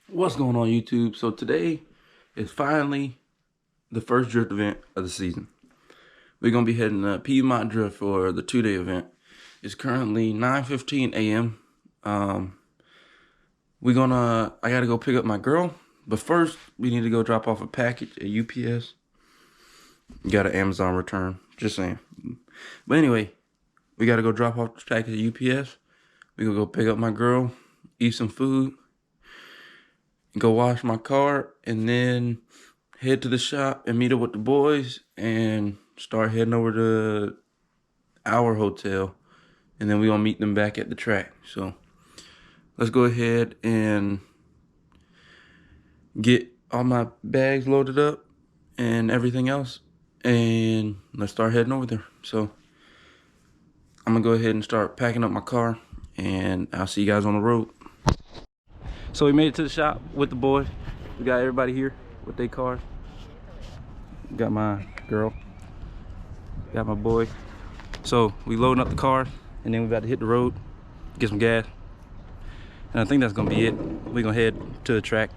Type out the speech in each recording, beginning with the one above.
What's going on, YouTube? So today is finally the first drift event of the season. We're gonna be heading to Piedmont Drift for the 2-day event. It's currently 9:15 a.m. I gotta go pick up my girl, but first we need to go drop off a package at UPS. Got an Amazon return, just saying. But anyway, we gotta go drop off the package at UPS. We gonna go pick up my girl, eat some food, go wash my car, and then head to the shop and meet up with the boys and start heading over to our hotel, and then we're gonna meet them back at the track. So let's go ahead and get all my bags loaded up and everything else, and let's start heading over there. So I'm gonna go ahead and start packing up my car, and I'll see you guys on the road. So we made it to the shop with the boys. We got everybody here with their cars. Got my girl, got my boy. So we loading up the car, and then we about to hit the road, get some gas. And I think that's gonna be it. We gonna head to the track.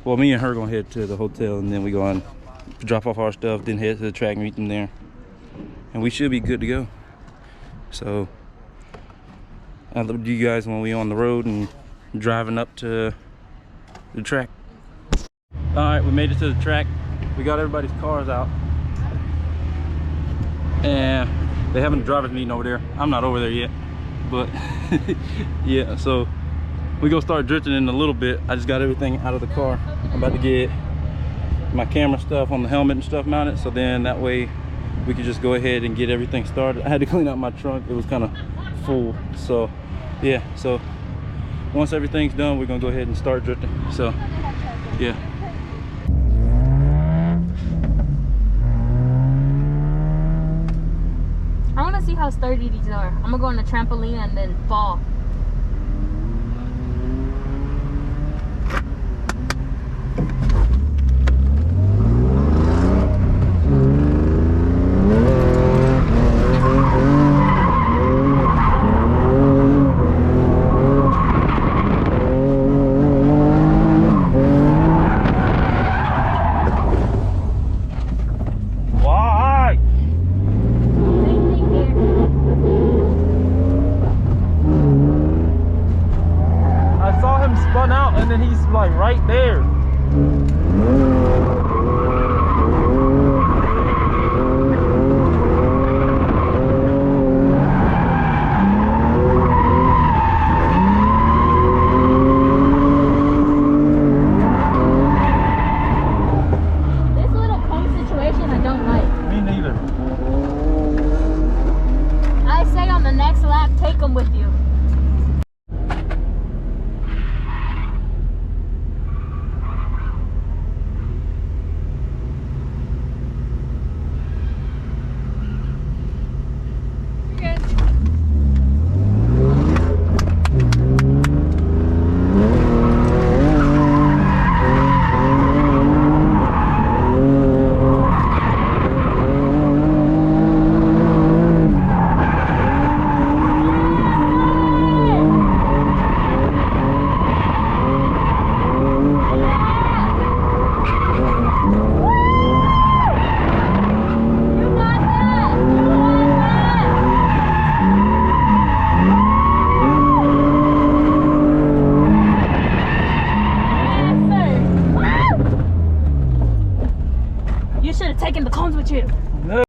Well, me and her gonna head to the hotel, and then we gonna drop off our stuff, then head to the track and meet them there. And we should be good to go. So I'll look at you guys when we on the road and driving up to the track. All right, we made it to the track. We got everybody's cars out, and they having a driver's meeting over there. I'm not over there yet, but yeah, so we gonna start drifting in a little bit. I just got everything out of the car. I'm about to get my camera stuff on the helmet and stuff mounted, so then that way we could just go ahead and get everything started. I had to clean out my trunk. It was kind of full, so yeah. So once everything's done, we're gonna go ahead and start drifting. So yeah. I want to see how sturdy these are. I'm gonna go on the trampoline and then fall. And then he's like right there. This little cone situation I don't like. Me neither. I say on the next lap, take them with you. Taking the cones with you. No.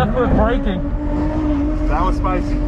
left foot braking. That was spicy.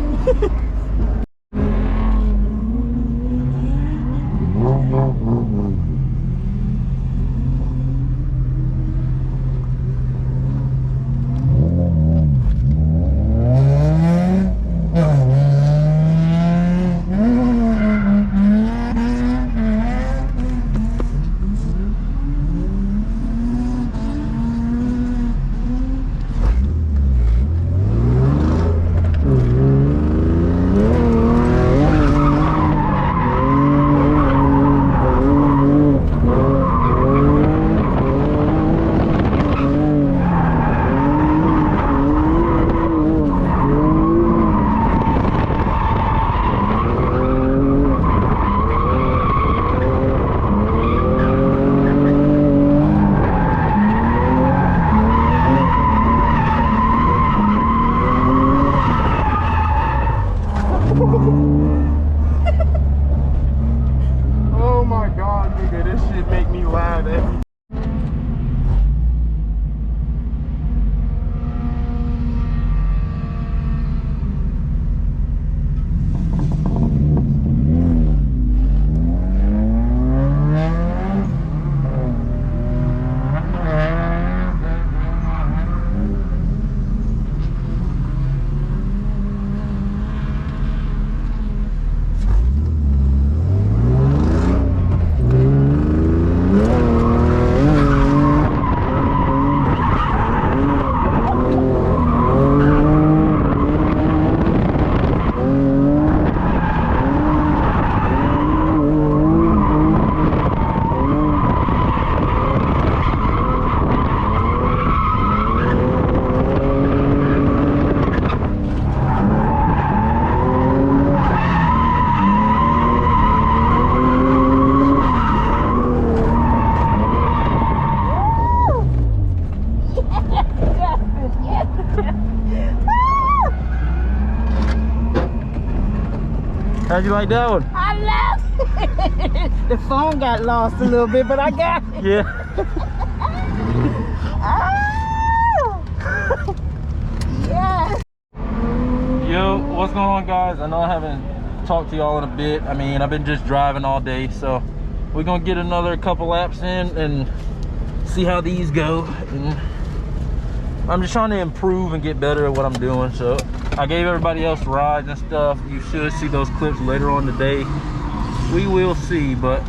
Oh my god, nigga, this shit make me laugh every How'd you like that one? I love it. The phone got lost a little bit, but I got it. Yeah. Oh! Yes. Yo, what's going on, guys? I know I haven't talked to y'all in a bit. I mean, I've been just driving all day, so we're gonna get another couple laps in and see how these go. And I'm just trying to improve and get better at what I'm doing. So I gave everybody else rides and stuff. You should see those clips later on today. We will see, but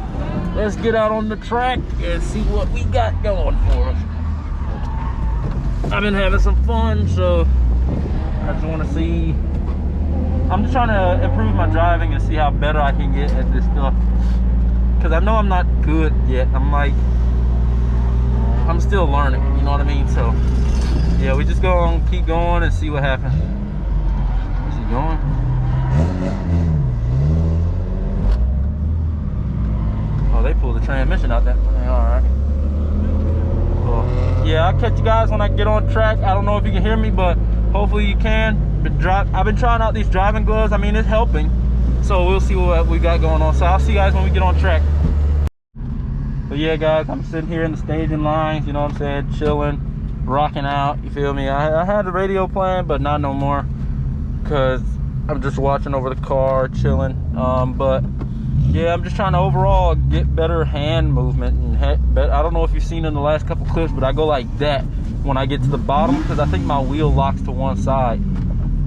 let's get out on the track and see what we got going for us. I've been having some fun, so I just want to see. I'm just trying to improve my driving and see how better I can get at this stuff, because I know I'm not good yet. I'm still learning, you know what I mean? So yeah, we just gonna keep going and see what happens. Is he going? Oh, they pulled the transmission out that way. All right. Cool. Yeah, I'll catch you guys when I get on track. I don't know if you can hear me, but hopefully you can. I've been trying out these driving gloves. I mean, it's helping. So we'll see what we got going on. So I'll see you guys when we get on track. But yeah, guys, I'm sitting here in the staging lines, you know what I'm saying, chilling, rocking out, you feel me? I had the radio playing, but not no more, because I'm just watching over the car, chilling. But yeah, I'm just trying to overall get better hand movement. And I don't know if you've seen in the last couple clips, but I go like that when I get to the bottom, because I think my wheel locks to one side.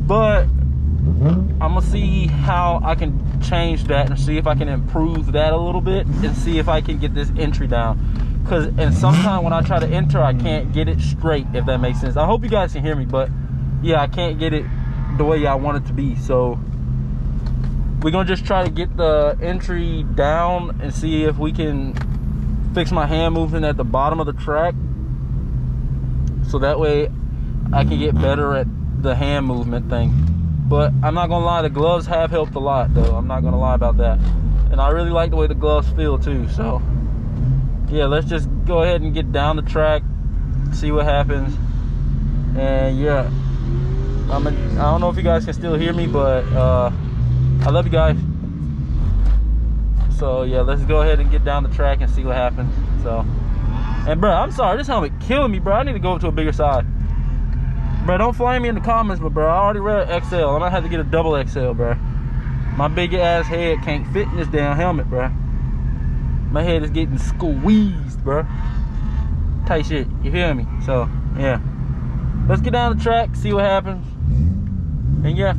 But I'm gonna see how I can change that and see if I can improve that a little bit and see if I can get this entry down. And sometimes when I try to enter, I can't get it straight, if that makes sense. I hope you guys can hear me, but yeah, I can't get it the way I want it to be. So we're gonna just try to get the entry down and see if we can fix my hand movement at the bottom of the track, so that way I can get better at the hand movement thing. But I'm not gonna lie, the gloves have helped a lot though. I'm not gonna lie about that. And I really like the way the gloves feel too. So yeah, let's just go ahead and get down the track, see what happens. And yeah, I don't know if you guys can still hear me, but I love you guys. So yeah, let's go ahead and get down the track and see what happens. So, and bro, I'm sorry, this helmet killing me, bro. I need to go to a bigger side. Bro, don't flame me in the comments, but bro, I already read XL. I'm gonna have to get a double XL, bro. My big ass head can't fit in this damn helmet, bro. My head is getting squeezed, bro. Tight shit, you feel me? So, yeah. Let's get down the track, see what happens. And yeah.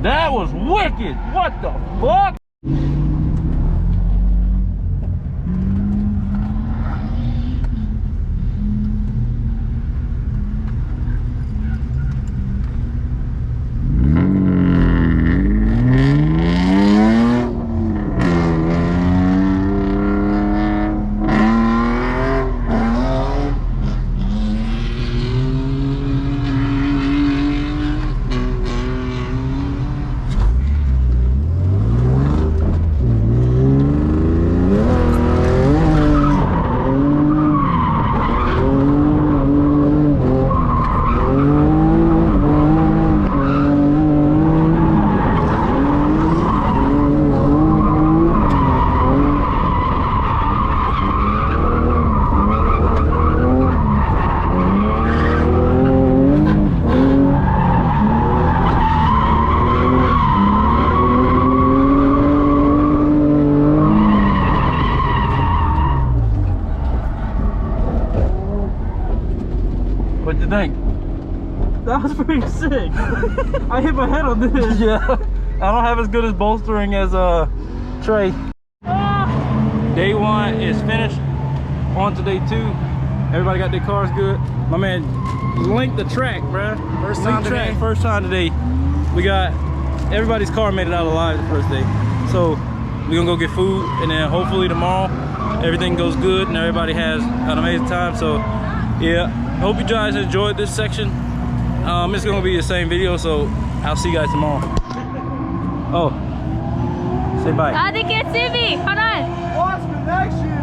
That was wicked. What the fuck? What'd you think? That was pretty sick. I hit my head on this. Yeah, I don't have as good as bolstering as Trey. Day one is finished. On to day two. Everybody got their cars good. My man linked the track, bruh. First time today. First time today. We got everybody's car made it out alive the first day. So we're gonna go get food, and then hopefully tomorrow everything goes good and everybody has an amazing time. So yeah, hope you guys enjoyed this section. It's gonna be the same video, so I'll see you guys tomorrow. Oh, say bye. They can't see me. Hold on. Watch connection.